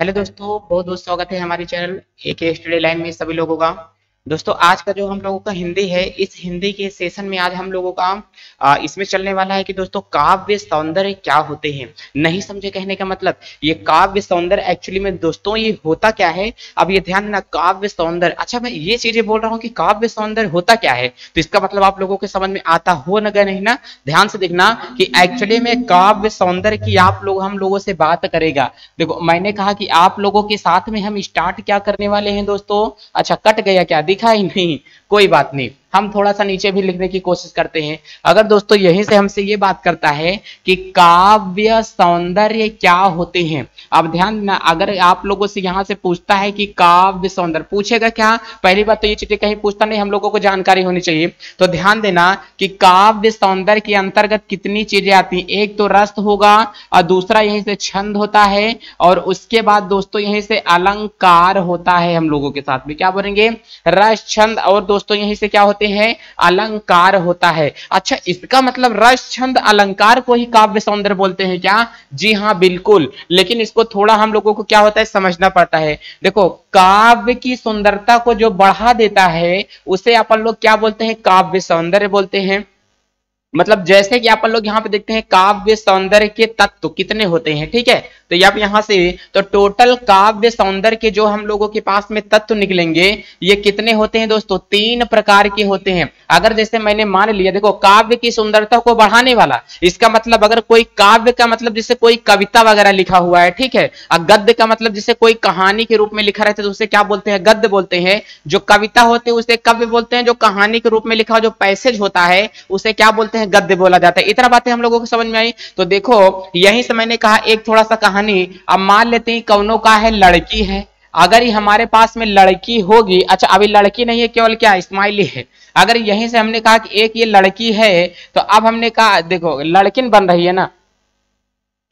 Hello दोस्तों, बहुत बहुत स्वागत है हमारे चैनल एक स्टडी लाइन में सभी लोगों का। दोस्तों, आज का जो हम लोगों का हिंदी है, इस हिंदी के सेशन में आज हम लोगों का इसमें चलने वाला है कि दोस्तों काव्य सौंदर्य क्या होते हैं। नहीं समझे कहने का मतलब, ये काव्य सौंदर्य एक्चुअली में दोस्तों ये होता क्या है। अब ये ध्यान देना, काव्य सौंदर्य। अच्छा, मैं ये चीजें बोल रहा हूँ कि काव्य सौंदर्य होता क्या है, तो इसका मतलब आप लोगों के समझ में आता हो ना नहीं ना। ध्यान से देखना कि एक्चुअली में काव्य सौंदर्य की हम लोगों से बात करेगा। देखो, मैंने कहा कि आप लोगों के साथ में हम स्टार्ट क्या करने वाले हैं दोस्तों। अच्छा, कट गया क्या, दिखा ही नहीं, कोई बात नहीं, हम थोड़ा सा नीचे भी लिखने की कोशिश करते हैं। अगर दोस्तों यहीं से हमसे ये बात करता है कि काव्य सौंदर्य क्या होते हैं। अब ध्यान देना, अगर आप लोगों से यहां से पूछता है कि काव्य सौंदर्य पूछेगा क्या, पहली बात तो ये चीजें कहीं पूछता नहीं, हम लोगों को जानकारी होनी चाहिए। तो ध्यान देना कि काव्य सौंदर्य के अंतर्गत कितनी चीजें आती हैं। एक तो रस होगा, और दूसरा यहीं से छंद होता है, और उसके बाद दोस्तों यहीं से अलंकार होता है। हम लोगों के साथ में क्या बोलेंगे, रस छंद, और दोस्तों यहीं से क्या होते हैं, अलंकार होता है। अच्छा, इसका मतलब रस छंद अलंकार को ही काव्य सौंदर्य बोलते हैं क्या? जी हाँ, बिल्कुल। लेकिन इसको थोड़ा हम लोगों को क्या होता है, समझना पड़ता है। देखो, काव्य की सुंदरता को जो बढ़ा देता है उसे अपन लोग क्या बोलते हैं, काव्य सौंदर्य बोलते हैं। मतलब जैसे कि अपन लोग यहाँ पे देखते हैं काव्य सौंदर्य के तत्व कितने होते हैं, ठीक है। तो आप यहाँ से तो टोटल काव्य सौंदर्य के जो हम लोगों के पास में तत्व निकलेंगे, ये कितने होते हैं दोस्तों, 3 प्रकार के होते हैं। अगर जैसे मैंने मान लिया, देखो, काव्य की सुंदरता को बढ़ाने वाला, इसका मतलब अगर कोई काव्य का मतलब जैसे कोई कविता वगैरह लिखा हुआ है, ठीक है। और गद्य का मतलब जैसे कोई कहानी के रूप में लिखा रहता है तो उसे क्या बोलते हैं, गद्य बोलते हैं। जो कविता होते हैं उसे काव्य बोलते हैं। जो कहानी के रूप में लिखा जो पैसेज होता है उसे क्या बोलते हैं, गद्य बोला जाता है। इतना बातें हम लोगों को समझ में आई। तो देखो, यहीं से मैंने कहा एक थोड़ा सा कहानी। अब मान लेते हैं कौनों का है, लड़की है। अगर ये हमारे पास में लड़की होगी, अच्छा अभी लड़की नहीं है, केवल क्या स्माइली है। अगर यहीं से हमने कहा कि एक ये लड़की है, तो अब हमने कहा देखो लड़किन बन रही है ना,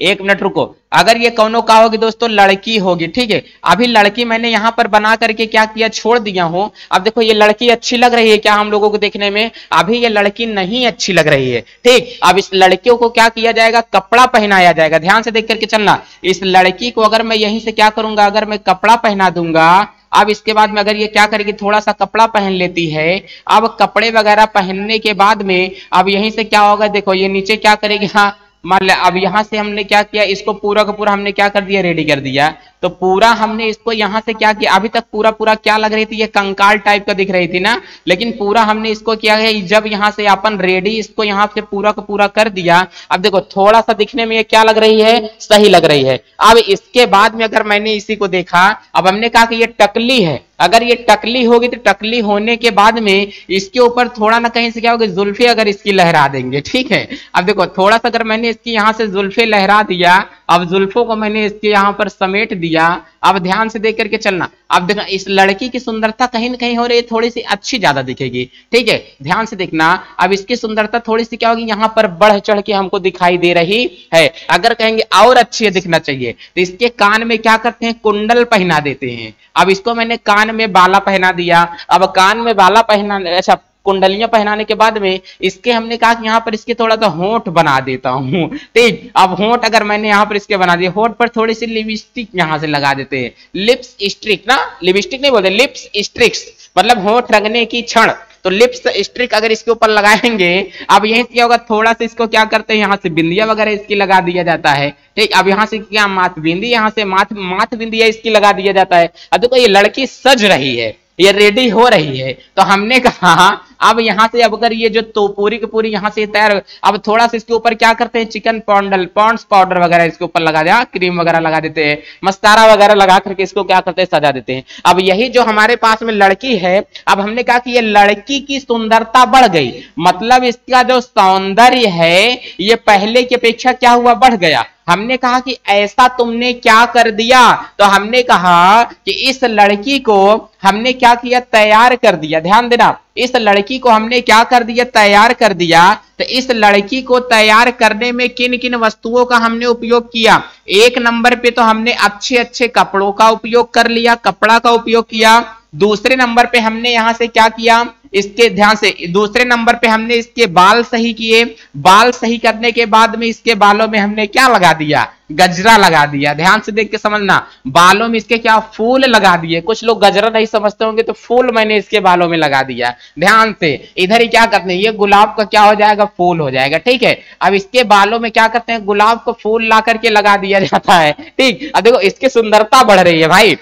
एक मिनट रुको। अगर ये कौनों का होगी दोस्तों, लड़की होगी, ठीक है। अभी लड़की मैंने यहां पर बना करके क्या किया, छोड़ दिया हूं। अब देखो, ये लड़की अच्छी लग रही है क्या हम लोगों को देखने में? अभी ये लड़की नहीं अच्छी लग रही है, ठीक। अब इस लड़कियों को क्या किया जाएगा, कपड़ा पहनाया जाएगा। ध्यान से देख करके चलना। इस लड़की को अगर मैं यहीं से क्या करूंगा, अगर मैं कपड़ा पहना दूंगा, अब इसके बाद में अगर ये क्या करेगी, थोड़ा सा कपड़ा पहन लेती है। अब कपड़े वगैरह पहनने के बाद में अब यहीं से क्या होगा, देखो ये नीचे क्या करेगी, हाँ मान लिया। अब यहां से हमने क्या किया, इसको पूरा का पूरा हमने क्या कर दिया, रेडी कर दिया। तो पूरा हमने इसको यहां से क्या किया, अभी तक पूरा पूरा क्या लग रही थी, ये कंकाल टाइप का दिख रही थी ना। लेकिन पूरा हमने इसको किया है, जब यहां से अपन रेडी इसको यहां से पूरा का पूरा कर दिया। अब देखो थोड़ा सा दिखने में ये क्या लग रही है, सही लग रही है। अब इसके बाद में अगर मैंने इसी को देखा, अब हमने कहा कि ये टकली है। अगर ये टकली होगी तो टकली होने के बाद में इसके ऊपर थोड़ा ना कहीं से क्या होगा, जुल्फे अगर इसकी लहरा देंगे, ठीक है। अब देखो थोड़ा सा अगर मैंने इसकी यहां से जुल्फे लहरा दिया, अब जुल्फों को मैंने इसके यहां पर समेट दिया। अब ध्यान से देख करके चलना। अब देखना, इस लड़की की सुंदरता कहीं ना कहीं हो रही है, थोड़ी सी अच्छी ज्यादा दिखेगी, ठीक है। ध्यान से देखना, अब इसकी सुंदरता थोड़ी सी क्या होगी, यहां पर बढ़ चढ़ के हमको दिखाई दे रही है। अगर कहेंगे और अच्छी दिखना चाहिए तो इसके कान में क्या करते हैं, कुंडल पहना देते हैं। अब इसको मैंने कान में बाला पहना दिया। अब कान में बाला पहना, अच्छा कुंडलियां पहनाने के बाद में इसके हमने कहा कि यहाँ पर इसके थोड़ा सा होंठ बना देता हूं, ठीक। अब होंठ अगर मैंने यहाँ पर इसके बना दिया, होंठ पर थोड़ी सी लिपस्टिक यहाँ से लगा देते हैं। लिप्स स्ट्रिक ना, लिपस्टिक नहीं बोलते, लिप्स स्ट्रिक्स मतलब होंठ रंगने की क्षण। तो लिप्स स्ट्रिक अगर इसके ऊपर लगाएंगे, अब यही क्या होगा, थोड़ा सा इसको क्या करते हैं, यहाँ से बिंदिया वगैरह इसकी लगा दिया जाता है, ठीक। अब यहाँ से क्या, माथ बिंदी, यहाँ से माथ बिंदिया इसकी लगा दिया जाता है। अब देखो ये लड़की सज रही है, ये रेडी हो रही है। तो हमने कहा अब यहां से, अब अगर ये जो तो पूरी की पूरी यहां से तैयार, अब थोड़ा सा इसके ऊपर क्या करते हैं, चिकन पॉन्ड्स पाउडर वगैरह इसके ऊपर लगा दिया, क्रीम वगैरह लगा देते हैं, मस्कारा वगैरह लगा करके इसको क्या करते हैं, सजा देते हैं। अब यही जो हमारे पास में लड़की है, अब हमने कहा कि ये लड़की की सुंदरता बढ़ गई, मतलब इसका जो सौंदर्य है ये पहले की अपेक्षा क्या हुआ, बढ़ गया। हमने कहा कि ऐसा तुमने क्या कर दिया, तो हमने कहा कि इस लड़की को हमने क्या किया, तैयार कर दिया। ध्यान देना, इस लड़की को हमने क्या कर दिया, तैयार कर दिया। तो इस लड़की को तैयार करने में किन किन वस्तुओं का हमने उपयोग किया, एक नंबर पे तो हमने अच्छे अच्छे कपड़ों का उपयोग कर लिया, कपड़ा का उपयोग किया। दूसरे नंबर पे हमने यहां से क्या किया, इसके ध्यान से दूसरे नंबर पे हमने इसके बाल सही किए, बाल सही करने के बाद में इसके बालों में हमने क्या लगा दिया, गजरा लगा दिया। ध्यान से देख के समझना, बालों में इसके क्या फूल लगा दिए। कुछ लोग गजरा नहीं समझते होंगे तो फूल मैंने इसके बालों में लगा दिया। ध्यान से इधर ही क्या करते हैं, ये गुलाब का क्या हो जाएगा, फूल हो जाएगा। ठीक है, अब इसके बालों में क्या करते हैं, गुलाब को फूल ला करके लगा दिया जाता है। ठीक, अब देखो इसकी सुंदरता बढ़ रही है भाई,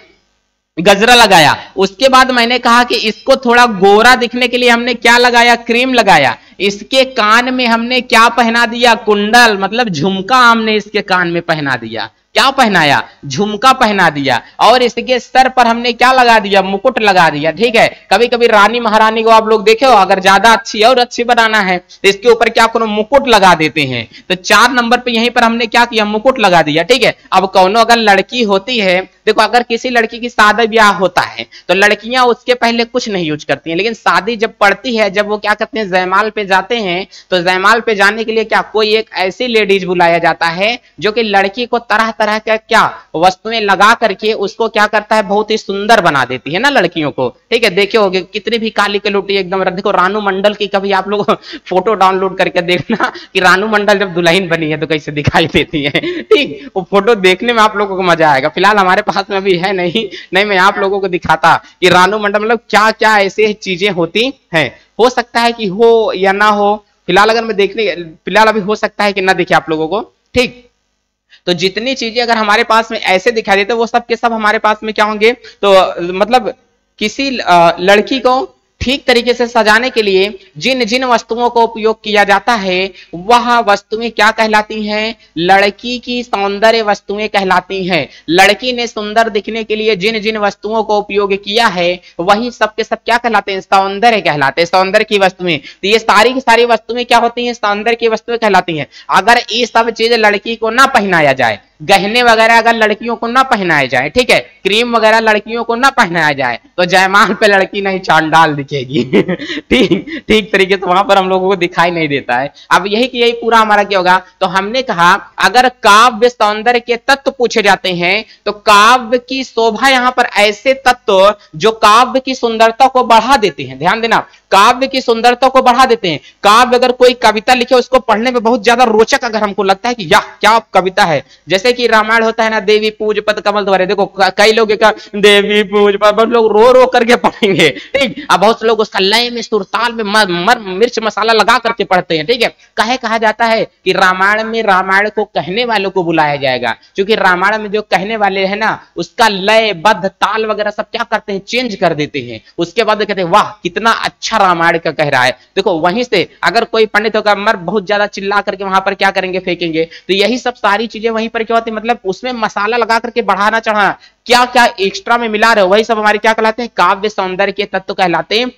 गजरा लगाया। उसके बाद मैंने कहा कि इसको थोड़ा गोरा दिखने के लिए हमने क्या लगाया, क्रीम लगाया। इसके कान में हमने क्या पहना दिया, कुंडल मतलब झुमका हमने इसके कान में पहना दिया। क्या पहनाया, झुमका पहना दिया। और इसके सर पर हमने क्या लगा दिया, मुकुट लगा दिया। ठीक है, कभी कभी रानी महारानी को आप लोग देखे हो, अगर ज्यादा अच्छी और अच्छी बनाना है तो इसके ऊपर क्या करो, मुकुट लगा देते हैं। तो 4 नंबर पे यहीं पर हमने क्या किया, मुकुट लगा दिया। ठीक है, अब कौनो अगर लड़की होती है, देखो अगर किसी लड़की की शादी ब्याह होता है तो लड़कियां उसके पहले कुछ नहीं यूज करती हैं, लेकिन शादी जब पड़ती है, जब वो क्या करते हैं, जयमाल पे जाते हैं, तो जयमाल पे जाने के लिए क्या कोई एक ऐसी लेडीज बुलाया जाता है जो कि लड़की को तरह तरह का क्या वस्तुएं लगा करके उसको क्या करता है, बहुत ही सुंदर बना देती है ना लड़कियों को। ठीक है, देखे होगे कितनी भी काली कलूटी एकदम। देखो रानू मंडल की कभी आप लोग फोटो डाउनलोड करके देखना कि रानू मंडल जब दुल्हन बनी है तो कैसे दिखाई देती है। ठीक, वो फोटो देखने में आप लोगों को मजा आएगा। फिलहाल हमारे पास में अभी है नहीं मैं आप लोगों को दिखाता कि रानू मंडल मतलब क्या क्या ऐसे चीजें होती हैं। हो सकता है कि हो या ना हो, फिलहाल अगर मैं देखने, फिलहाल अभी हो सकता है कि ना दिखे आप लोगों को। ठीक, तो जितनी चीजें अगर हमारे पास में ऐसे दिखाई देते वो सब के सब हमारे पास में क्या होंगे, तो मतलब किसी लड़की को ठीक तरीके से सजाने के लिए जिन जिन वस्तुओं का उपयोग किया जाता है वह वस्तुएं क्या कहलाती हैं, लड़की की सौंदर्य वस्तुएं कहलाती हैं। लड़की ने सुंदर दिखने के लिए जिन जिन वस्तुओं का उपयोग किया है वही सब के सब क्या कहलाते हैं, सौंदर्य कहलाते हैं, सौंदर्य की वस्तुएं। तो ये सारी की सारी वस्तुएं क्या होती हैं, सौंदर्य की वस्तुएं कहलाती हैं। अगर ये सब चीज लड़की को ना पहनाया जाए, गहने वगैरह अगर लड़कियों को ना पहनाए जाए, ठीक है, क्रीम वगैरह लड़कियों को ना पहनाया जाए, तो जयमाल पे लड़की नहीं चांडाल दिखेगी। ठीक ठीक तरीके से वहां पर हम लोगों को दिखाई नहीं देता है। अब यही कि यही पूरा हमारा क्या होगा, तो हमने कहा अगर काव्य सौंदर्य के तत्व पूछे जाते हैं तो काव्य की शोभा, यहां पर ऐसे तत्व जो काव्य की सुंदरता को बढ़ा देते हैं। ध्यान देना, काव्य की सुंदरता को बढ़ा देते हैं। काव्य अगर कोई कविता लिखे उसको पढ़ने में बहुत ज्यादा रोचक अगर हमको लगता है कि यह क्या कविता है, जैसे कि रामायण होता है ना, देवी पूज पद कमल द्वारे, देखो कई लोग देवी पूज पद, लोग रो रो करके पढ़ेंगे। ठीक, अब बहुत से लोग उसका लय में सुरताल में मिर्च मसाला लगा करके पढ़ते हैं। ठीक है, कहा जाता है कि रामायण में रामायण को कहने वालों को बुलाया जाएगा, क्योंकि रामायण में जो कहने वाले हैं ना उसका लय बद्ध ताल वगैरह सब क्या करते हैं, चेंज कर देते हैं। उसके बाद कहते हैं वाह कितना अच्छा रामायण का कह रहा है। देखो वहीं से अगर कोई पंडित होगा मर बहुत ज्यादा चिल्ला करके वहां पर क्या करेंगे, फेंकेंगे। तो यही सब सारी चीजें वहीं पर क्या होती है, मतलब उसमें मसाला लगा करके बढ़ाना चढ़ाना, क्या क्या एक्स्ट्रा में मिला रहे हो, वही सब हमारे क्या कहलाते हैं, काव्य सौंदर्य के तत्व कहलाते हैं।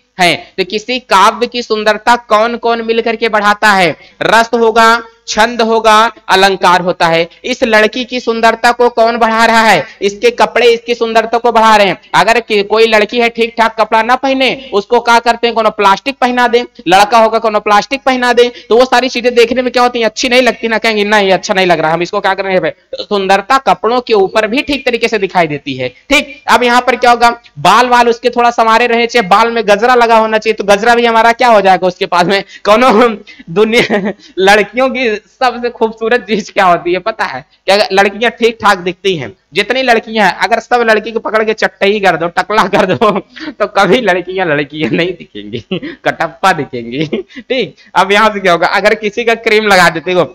तो किसी काव्य की सुंदरता कौन कौन मिलकर के बढ़ाता है, रस होगा, छंद होगा, अलंकार होता है। इस लड़की की सुंदरता को कौन बढ़ा रहा है, इसके कपड़े इसकी सुंदरता को बढ़ा रहे हैं। अगर कोई लड़की है ठीक ठाक कपड़ा ना पहने, उसको क्या करते हैं, कोनो प्लास्टिक पहना दे, लड़का होगा कोनो प्लास्टिक पहना दे, तो वो सारी चीजें देखने में क्या होती हैं, अच्छी नहीं लगती ना, कहेंगे नहीं अच्छा नहीं लग रहा, हम इसको क्या कर रहे हैं। तो सुंदरता कपड़ों के ऊपर भी ठीक तरीके से दिखाई देती है। ठीक, अब यहाँ पर क्या होगा, बाल वाल उसके थोड़ा संवारे रहे चाहिए, बाल में गजरा लगा होना चाहिए, तो गजरा भी हमारा क्या हो जाएगा उसके पास में। कोनो दुनिया लड़कियों की सबसे खूबसूरत चीज क्या होती है पता है, क्या लड़कियां ठीक ठाक दिखती हैं। जितनी लड़कियां हैं अगर सब लड़की को पकड़ के चट्टई कर दो, टकला कर दो, तो कभी लड़कियां नहीं दिखेंगी, कटप्पा दिखेंगी। ठीक, अब यहां से क्या होगा, अगर किसी का क्रीम लगा देते हो,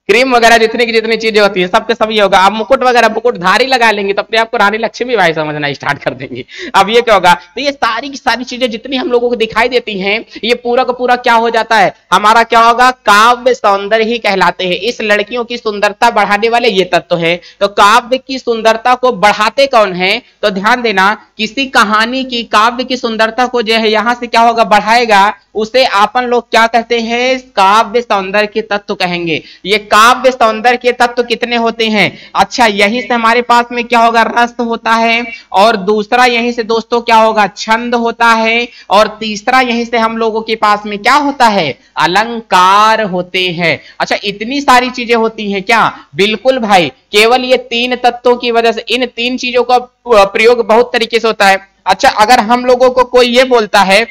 क्रीम वगैरह जितनी की जितनी चीजें होती है सबके सब ये होगा। आप मुकुट वगैरह मुकुट धारी लगा लेंगे तो अपने आपको रानी लक्ष्मी भाई समझना स्टार्ट कर देंगे। अब ये क्या होगा, तो ये सारी की सारी चीजें जितनी हम लोगों को दिखाई देती हैं ये पूरा का पूरा क्या हो जाता है, हमारा क्या होगा, काव्य सौंदर्य ही कहलाते हैं। इस लड़कियों की सुंदरता बढ़ाने वाले ये तत्व है। तो काव्य की सुंदरता को बढ़ाते कौन है, तो ध्यान देना, किसी कहानी की काव्य की सुंदरता को जो है यहां से क्या होगा, बढ़ाएगा, उसे अपन लोग क्या कहते हैं, काव्य सौंदर्य के तत्व कहेंगे। ये काव्य सौंदर्य के तत्व कितने होते हैं, अच्छा यहीं से हमारे पास में क्या होगा, रस होता है, और दूसरा यहीं से दोस्तों क्या होगा, छंद होता है, और तीसरा यहीं से हम लोगों के पास में क्या होता है, अलंकार होते हैं। अच्छा इतनी सारी चीजें होती हैं क्या, बिल्कुल भाई, केवल ये 3 तत्वों की वजह से इन 3 चीजों का प्रयोग बहुत तरीके से होता है। अच्छा अगर हम लोगों को कोई ये बोलता है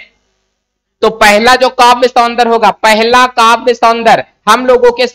तो पहला जो काव्य सौंदर्य होगा, पहला काव्य सौंदर्य हम लोगों के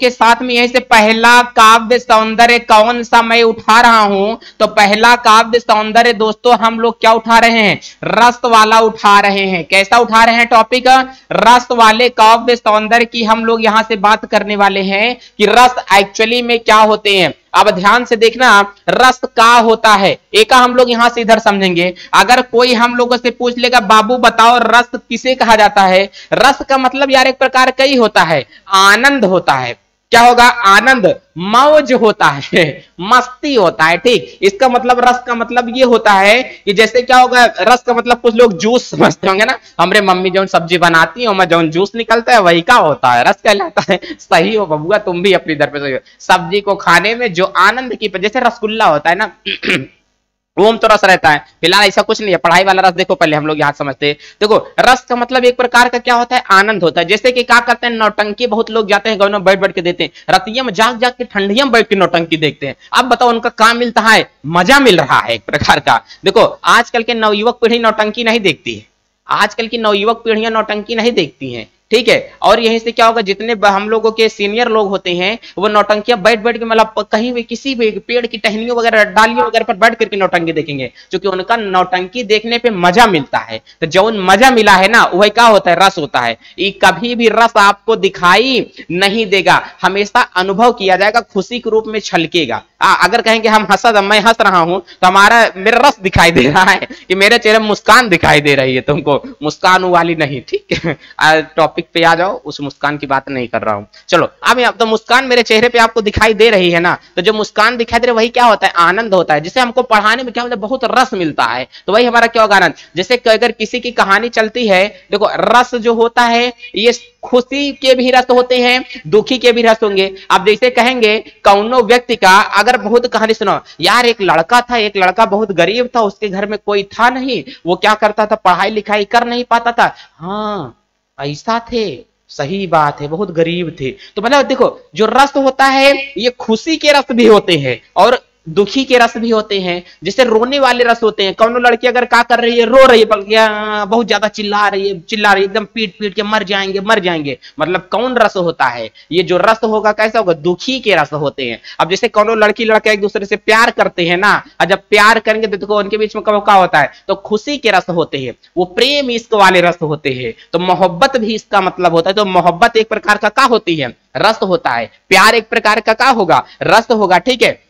साथ में यहीं से पहला काव्य सौंदर्य कौन सा मैं उठा रहा हूं, तो पहला काव्य सौंदर्य दोस्तों हम लोग क्या उठा रहे हैं, रस वाला उठा रहे हैं। कैसा उठा रहे हैं टॉपिक, रस वाले काव्य सौंदर्य की हम लोग यहां से बात करने वाले हैं कि रस एक्चुअली में क्या होते हैं। अब ध्यान से देखना, रस का होता है, एक हम लोग यहां से इधर समझेंगे। अगर कोई हम लोगों से पूछ लेगा बाबू बताओ रस किसे कहा जाता है, रस का मतलब यार एक प्रकार का ही होता है, आनंद होता है। क्या होगा, आनंद, मौज होता है, मस्ती होता है। ठीक, इसका मतलब रस का मतलब ये होता है कि जैसे क्या होगा, रस का मतलब कुछ लोग जूस समझते होंगे ना, हमरे मम्मी जो सब्जी बनाती है जो जूस निकलता है वही का होता है, रस कहलाता है। सही हो बबुआ, तुम भी अपनी इधर पे सही हो। सब्जी को खाने में जो आनंद की, जैसे रसगुल्ला होता है ना वो तो रस रहता है। फिलहाल ऐसा कुछ नहीं है, पढ़ाई वाला रस देखो पहले हम लोग यहाँ समझते हैं। देखो रस का मतलब एक प्रकार का क्या होता है, आनंद होता है। जैसे कि क्या करते हैं, नौटंकी बहुत लोग जाते हैं गाँव में बैठ बैठ के देते हैं, रतिया में जाग जाग के ठंडिया में बैठ के नौटंकी देखते हैं। अब बताओ उनका काम मिलता है, मजा मिल रहा है एक प्रकार का। देखो आजकल के नवयुवक पीढ़ी नौटंकी नहीं देखती है, आजकल की नवयुवक पीढ़ियां नौटंकी नहीं देखती हैं। ठीक है, और यहीं से क्या होगा, जितने हम लोगों के सीनियर लोग होते हैं वो नौटंकियां बैठ बैठ के मतलब कहीं भी किसी भी पेड़ की टहनियों वगैरह डालियों वगैरह पर बैठ करके नौटंकी देखेंगे, क्योंकि उनका नौटंकी देखने पे मजा मिलता है। तो जो मजा मिला है ना वही क्या होता है, रस होता है। ये कभी भी रस आपको दिखाई नहीं देगा, हमेशा अनुभव किया जाएगा, खुशी के रूप में छलकेगा। अगर कहेंगे हम मैं हंस रहा हूं तो मेरा रस दिखाई दे रहा है कि मेरे चेहरे में मुस्कान दिखाई दे रही है, तुमको मुस्कान वाली नहीं। ठीक है, टॉपिक पे आ जाओ, उस मुस्कान की बात नहीं कर रहा हूं। चलो अब तो मुस्कान मेरे चेहरे पे आपको दिखाई दे रही है ना, तो जो मुस्कान दिखाई दे रही है वही क्या होता है, आनंद होता है। जिसे हमको पढ़ाने में क्या होता है, बहुत रस मिलता है, तो वही हमारा क्या होगा, आनंद। जैसे अगर किसी की कहानी चलती है, देखो रस जो होता है ये खुशी के भी रस होते हैं, दुखी के भी रस होंगे। आप जैसे कहेंगे कौनो व्यक्ति का, अगर बहुत कहानी सुनो यार, एक लड़का था, एक लड़का बहुत गरीब था, उसके घर में कोई था नहीं, वो क्या करता था, पढ़ाई लिखाई कर नहीं पाता था। हाँ ऐसा थे, सही बात है, बहुत गरीब थे। तो मतलब देखो जो रस होता है ये खुशी के रस भी होते हैं और दुखी के रस भी होते हैं। जैसे रोने वाले रस होते हैं, कौन लड़की अगर क्या कर रही है, रो रही है, बल्कि बहुत ज्यादा चिल्ला रही है, एकदम पीट पीट के मर जाएंगे, मतलब कौन रस होता है, ये जो रस होगा कैसा होगा, दुखी के रस होते हैं। अब जैसे कौन लड़की लड़का एक दूसरे से प्यार करते हैं ना, और जब प्यार करेंगे तो देखो उनके बीच में कब क्या होता है, तो खुशी के रस होते हैं, वो प्रेम इश्क वाले रस होते हैं। तो मोहब्बत भी इसका मतलब होता है। तो मोहब्बत एक प्रकार का क्या होती है, रस होता है। प्यार एक प्रकार का क्या होगा, रस होगा। ठीक है,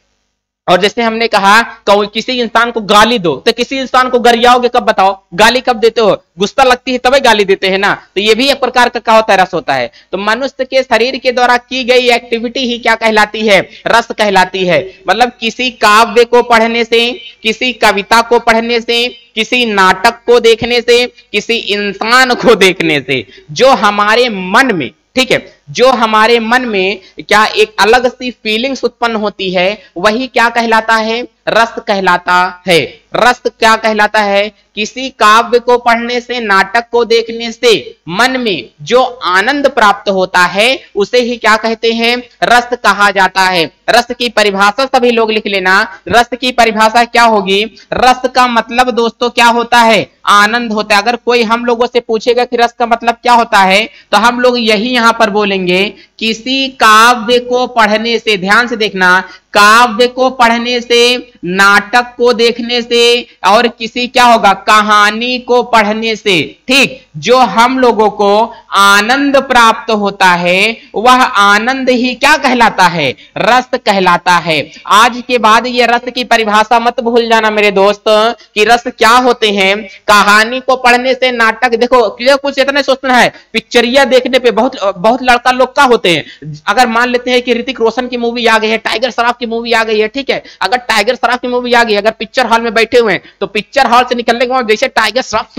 और जैसे हमने कहा किसी इंसान को गाली दो, तो किसी इंसान को गरियाओगे कब, बताओ गाली कब देते हो, गुस्सा लगती है तभी गाली देते हैं ना। तो ये भी एक प्रकार का क्या होता है, रस होता है। तो मनुष्य के शरीर के द्वारा की गई एक्टिविटी ही क्या कहलाती है, रस कहलाती है। मतलब किसी काव्य को पढ़ने से, किसी कविता को पढ़ने से, किसी नाटक को देखने से, किसी इंसान को देखने से जो हमारे मन में, ठीक है, जो हमारे मन में क्या एक अलग सी फीलिंग्स उत्पन्न होती है, वही क्या कहलाता है, रस कहलाता है। रस क्या कहलाता है, किसी काव्य को पढ़ने से, नाटक को देखने से मन में जो आनंद प्राप्त होता है उसे ही क्या कहते हैं, रस कहा जाता है। रस की परिभाषा सभी लोग लिख लेना, रस की परिभाषा क्या होगी, रस का मतलब दोस्तों क्या होता है, आनंद होता है। अगर कोई हम लोगों से पूछेगा कि रस का मतलब क्या होता है, तो हम लोग यही यहां पर बोलेंगे, किसी काव्य को पढ़ने से, ध्यान से देखना, काव्य को पढ़ने से, नाटक को देखने से, और किसी क्या होगा, कहानी को पढ़ने से, ठीक, जो हम लोगों को आनंद प्राप्त होता है वह आनंद ही क्या कहलाता है, रस कहलाता है। आज के बाद ये रस की परिभाषा मत भूल जाना मेरे दोस्त कि रस क्या होते हैं। कहानी को पढ़ने से, नाटक, देखो कुछ इतना सोचना है, पिक्चरिया देखने पे बहुत लड़का लोग का होते हैं। अगर मान लेते हैं कि ऋतिक रोशन की मूवी आ गई है, टाइगर श्रॉफ की मूवी आ गई है, ठीक है, अगर टाइगर श्रॉफ की मूवी आ गई, अगर पिक्चर हॉल में बैठे हुए हैं, तो पिक्चर हॉल से निकलने के बाद जैसे टाइगर श्रॉफ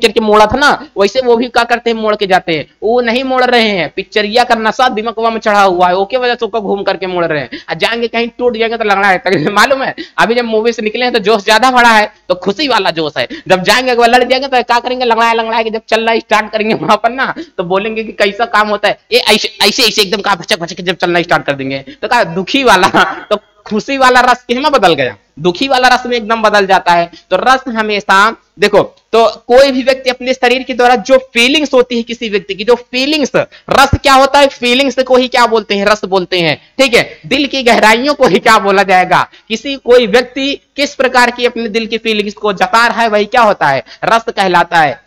करके मोड़ा था ना, वैसे वो भी क्या करते हैं, मोड़ के जाते हैं। वो नहीं मोड़ रहे हैं, पिक्चरिया का नशा दिमाग में चढ़ा हुआ है, ओके वजह से उसको घूम करके मोड़ रहे हैं। जाएंगे कहीं टूट जाएंगे तो लगना है। मालूम है अभी जब मूवी से निकले हैं तो जोश ज्यादा बड़ा है, तो खुशी वाला जोश है। जब जाएंगे लड़ जाएंगे तो क्या करेंगे, लंगड़ा के जब चलना स्टार्ट करेंगे वहां पर ना, तो बोलेंगे कि कैसा काम होता है ये, ऐसे एकदम का भचक भचक जब चलना स्टार्ट कर देंगे तो क्या दुखी वाला। तो खुशी वाला रस किस में बदल गया, दुखी वाला रस में एकदम बदल जाता है। तो रस हमेशा देखो, तो कोई भी व्यक्ति अपने शरीर के द्वारा जो फीलिंग्स होती है, किसी व्यक्ति की जो फीलिंग्स, रस क्या होता है, फीलिंग्स को ही क्या बोलते हैं, रस बोलते हैं। ठीक है, दिल की गहराइयों को ही क्या बोला जाएगा, किसी कोई व्यक्ति किस प्रकार की अपने दिल की फीलिंग्स को जता रहा है वही क्या होता है, रस कहलाता है।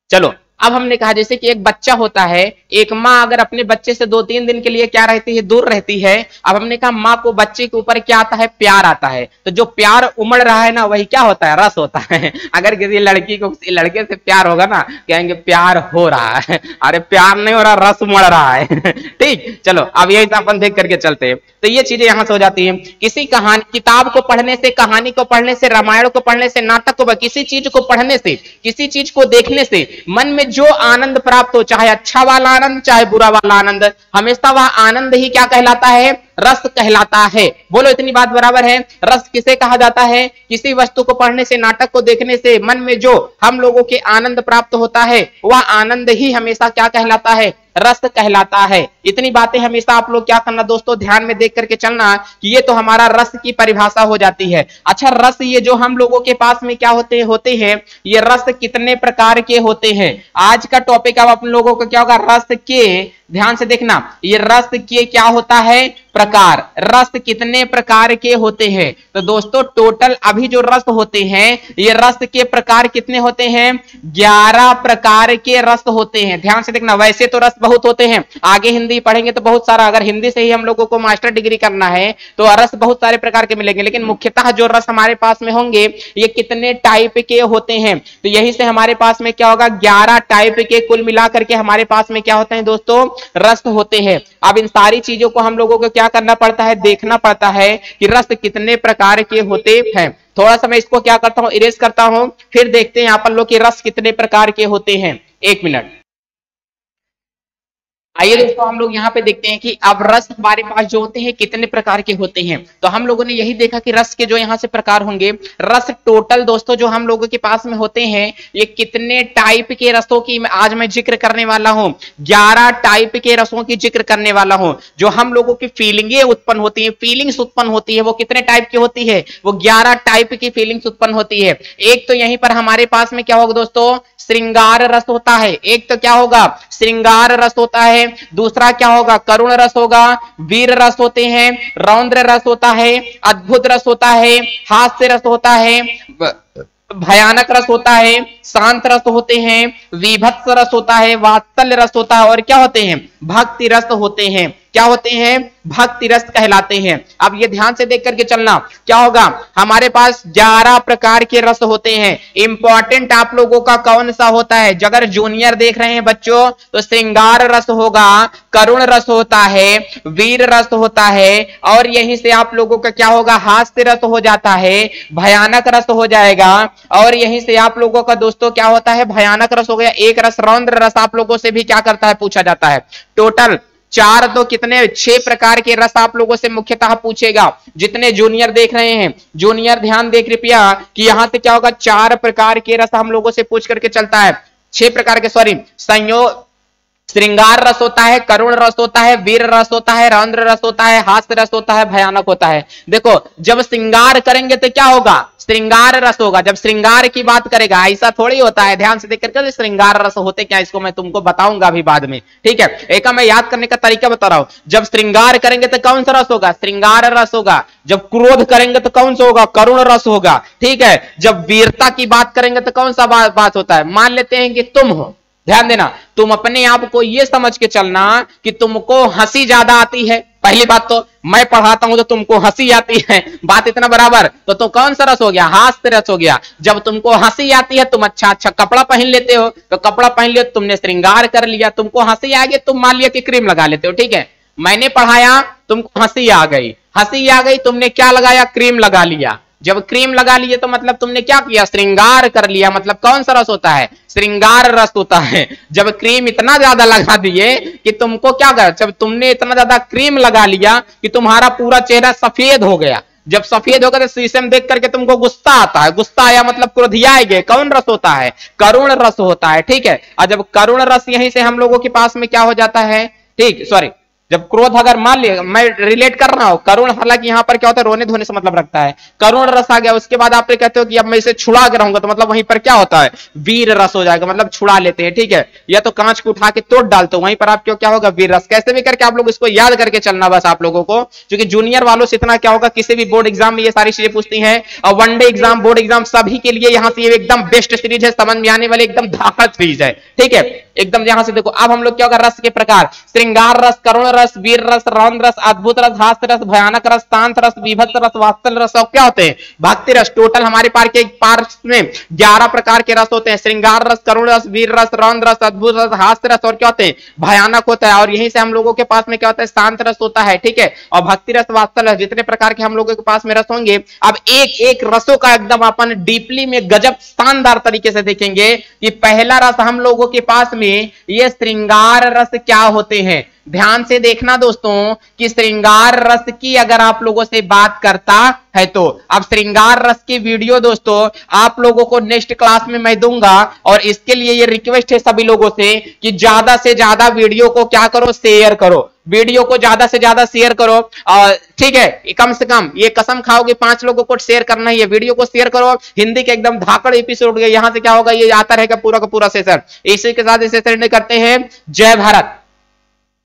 चलो अब हमने कहा जैसे कि एक बच्चा होता है, एक माँ अगर अपने बच्चे से 2-3 दिन के लिए क्या रहती है, दूर रहती है। अब हमने कहा माँ को बच्चे के ऊपर क्या आता है, प्यार आता है। तो जो प्यार उमड़ रहा है ना वही क्या होता है, रस होता है। अगर किसी लड़की को किसी लड़के से प्यार होगा ना, कहेंगे प्यार हो रहा है, अरे प्यार नहीं हो रहा, रस उमड़ रहा है। ठीक, चलो अब यही अपन देख करके चलते हैं। तो ये चीजें यहां से हो जाती है। किसी कहानी, किताब को पढ़ने से, कहानी को पढ़ने से, रामायण को पढ़ने से, नाटक को, किसी चीज को पढ़ने से, किसी चीज को देखने से मन में जो आनंद प्राप्त हो, चाहे अच्छा वाला आनंद चाहे बुरा वाला आनंद, हमेशा वह आनंद ही क्या कहलाता है, रस कहलाता है। बोलो इतनी बात बराबर है। रस किसे कहा जाता है, किसी वस्तु को पढ़ने से, नाटक को देखने से मन में जो हम लोगों के आनंद प्राप्त होता है वह आनंद ही हमेशा क्या कहलाता है, रस कहलाता है। इतनी बातें हमेशा आप लोग क्या करना दोस्तों, ध्यान में देख करके चलना कि ये तो हमारा रस की परिभाषा हो जाती है। अच्छा रस ये जो हम लोगों के पास में क्या होते हैं, ये रस कितने प्रकार के होते हैं। आज का टॉपिक अब अपन लोगों को क्या होगा, रस के, ध्यान से देखना, ये रस के क्या होता है, प्रकार। रस कितने प्रकार के होते हैं, तो दोस्तों टोटल अभी जो रस होते हैं, ये रस के प्रकार कितने होते हैं, 11 प्रकार के रस होते हैं। ध्यान से देखना, वैसे तो रस बहुत होते हैं, आगे हिंदी पढ़ेंगे तो बहुत सारा, अगर हिंदी से ही हम लोगों को मास्टर डिग्री करना है तो रस बहुत सारे प्रकार के मिलेंगे, लेकिन मुख्यतः जो रस हमारे पास में होंगे ये कितने टाइप के होते हैं, तो यही से हमारे पास में क्या होगा, 11 टाइप के कुल मिलाकर के हमारे पास में क्या होते हैं दोस्तों, रस होते हैं। अब इन सारी चीजों को हम लोगों को क्या करना पड़ता है, देखना पड़ता है कि रस कितने प्रकार के होते हैं। थोड़ा सा मैं इसको क्या करता हूं, इरेज करता हूं, फिर देखते हैं अपन लोग कि रस कितने प्रकार के होते हैं। 1 मिनट। आइए दोस्तों हम लोग यहाँ पे देखते हैं कि अब रस हमारे पास जो होते हैं कितने प्रकार के होते हैं। तो हम लोगों ने यही देखा कि रस के जो यहाँ से प्रकार होंगे, रस टोटल दोस्तों जो हम लोगों के पास में होते हैं ये कितने टाइप के रसों की आज मैं जिक्र करने वाला हूँ। 11 टाइप के रसों की जिक्र करने वाला हूँ। जो हम लोगों की फीलिंगें उत्पन्न होती है, फीलिंग्स उत्पन्न होती है, वो कितने टाइप की होती है, वो 11 टाइप की फीलिंग्स उत्पन्न होती है। एक तो यहीं पर हमारे पास में क्या होगा दोस्तों, श्रृंगार रस होता है। एक तो क्या होगा, श्रृंगार रस होता है। दूसरा क्या होगा, करुण रस होगा, वीर रस होते हैं, रौद्र रस होता है, अद्भुत रस होता है, हास्य रस होता है, भयानक रस होता है, शांत रस होते हैं, विभत्स रस होता है, वात्सल्य रस होता है, और क्या होते हैं, भक्ति रस होते हैं। क्या होते हैं, भक्ति रस कहलाते हैं। अब ये ध्यान से देख करके चलना, क्या होगा, हमारे पास 11 प्रकार के रस होते हैं। इंपॉर्टेंट आप लोगों का कौन सा होता है, अगर जूनियर देख रहे हैं बच्चों तो श्रृंगार रस होगा, करुण रस होता है, वीर रस होता है, और यहीं से आप लोगों का क्या होगा, हास्य रस हो जाता है, भयानक रस हो जाएगा, और यहीं से आप लोगों का दोस्तों क्या होता है, भयानक रस हो गया। एक रस रौद्र रस आप लोगों से भी क्या करता है, पूछा जाता है। टोटल 4 तो कितने, 6 प्रकार के रस आप लोगों से मुख्यतः पूछेगा। जितने जूनियर देख रहे हैं, जूनियर ध्यान दे कृपया कि यहां से क्या होगा, 4 प्रकार के रस हम लोगों से पूछ करके चलता है। 6 प्रकार के, सॉरी, संयोग, श्रृंगार रस होता है, करुण रस होता है, वीर रस होता है, रौद्र रस होता है, हास्य रस होता है, भयानक होता है। देखो जब श्रृंगार करेंगे तो क्या होगा, श्रृंगार रस होगा। जब श्रृंगार की बात करेगा, ऐसा थोड़ी होता है, ध्यान से देख करके, श्रृंगार रस होते क्या, इसको मैं तुमको बताऊंगा अभी बाद में, ठीक है। एक मैं याद करने का तरीका बता रहा हूं। जब श्रृंगार करेंगे तो कौन सा रस होगा, श्रृंगार रस होगा। जब क्रोध करेंगे तो कौन सा होगा, करुण रस होगा, ठीक है। जब वीरता की बात करेंगे तो कौन सा बात होता है, मान लेते हैं कि तुम हो, ध्यान देना, तुम अपने आप को यह समझ के चलना कि तुमको हंसी ज्यादा आती है। पहली बात तो मैं पढ़ाता हूं तो तुमको हंसी आती है, बात इतना बराबर। तो कौन सा रस हो गया, हास्य रस हो गया। जब तुमको हंसी आती है, तुम अच्छा अच्छा कपड़ा पहन लेते हो, तो कपड़ा पहन लिया, तुमने श्रृंगार कर लिया, तुमको हंसी आ गई, तुम मान लिया कि क्रीम लगा लेते हो, ठीक है। मैंने पढ़ाया, तुमको हंसी आ गई, हंसी आ गई, तुमने क्या लगाया, क्रीम लगा लिया। जब क्रीम लगा लिए तो मतलब तुमने क्या किया, श्रृंगार कर लिया। मतलब कौन सा रस होता है, श्रृंगार रस होता है। जब क्रीम इतना ज्यादा लगा दिए कि तुमको क्या कर, जब तुमने इतना ज्यादा क्रीम लगा लिया कि तुम्हारा पूरा चेहरा सफेद हो गया। जब सफेद होगा तो शीशे में देख करके तुमको गुस्सा आता है, गुस्सा आया मतलब क्रोधियाएंगे, कौन रस होता है, करुण रस होता है, ठीक है। और जब करुण रस यहीं से हम लोगों के पास में क्या हो जाता है, ठीक, सॉरी, जब क्रोध, अगर मान लिया मैं रिलेट कर रहा हूं, करुण हालांकि यहां पर क्या होता है, रोने धोने से मतलब रखता है, करुण रस आ गया, उसके बाद आप कहते हो कि अब मैं इसे छुड़ा के रहूंगा, तो मतलब वहीं पर क्या होता है, वीर रस हो जाएगा, मतलब छुड़ा लेते हैं, ठीक है, या तो कांच को उठा के तोड़ डालते हो, वहीं पर आपको क्या होगा, वीर रस। कैसे भी करके आप लोग इसको याद करके चलना बस आप लोगों को, क्योंकि जूनियर वालों से इतना क्या होगा, किसी भी बोर्ड एग्जाम में ये सारी चीजें पूछती हैं, और वनडे एग्जाम, बोर्ड एग्जाम सभी के लिए यहां से ये एकदम बेस्ट सीरीज है, समझ में आने वाले एकदम धाकड़ सीरीज है, ठीक है, एकदम। यहां से देखो अब हम लोग क्या होगा, रस के प्रकार, श्रृंगार रस, करुण रस, वीर रस, रौद्र रस, अद्भुत रस, हास्य रस, भयानक रस, शांत रस, विभत्स रस, वात्सल रस, और क्या होते हैं, भक्ति रस। टोटल हमारे पार्ट में 11 प्रकार के रस होते हैं, श्रृंगार रस, करुण रस, वीर रस, रौद्र रस, अद्भुत रस, हास्य रस, और क्या होते हैं, भयानक होता है। और यहीं से हम लोगों के पास में क्या होता है, शांत रस होता है, ठीक है, और भक्ति रस, वात्सल रस, जितने प्रकार के हम लोगों के पास में रस होंगे, अब एक एक रसों का एकदम अपन डीपली में गजब शानदार तरीके से देखेंगे कि पहला रस हम लोगों के पास में ये श्रृंगार रस क्या होते हैं। ध्यान से देखना दोस्तों कि श्रृंगार रस की अगर आप लोगों से बात करता है तो, अब श्रृंगार रस की वीडियो दोस्तों आप लोगों को नेक्स्ट क्लास में मैं दूंगा, और इसके लिए ये रिक्वेस्ट है सभी लोगों से कि ज्यादा से ज्यादा वीडियो को क्या करो, शेयर करो, वीडियो को ज्यादा से ज्यादा शेयर करो, ठीक है, कम से कम ये कसम खाओगे 5 लोगों को शेयर करना ही है, वीडियो को शेयर करो। हिंदी के एकदम धाकड़ एपिसोड यहां से क्या होगा, ये आता रहेगा पूरा का पूरा सेशन। इसी के साथ इसे करते हैं, जय भारत।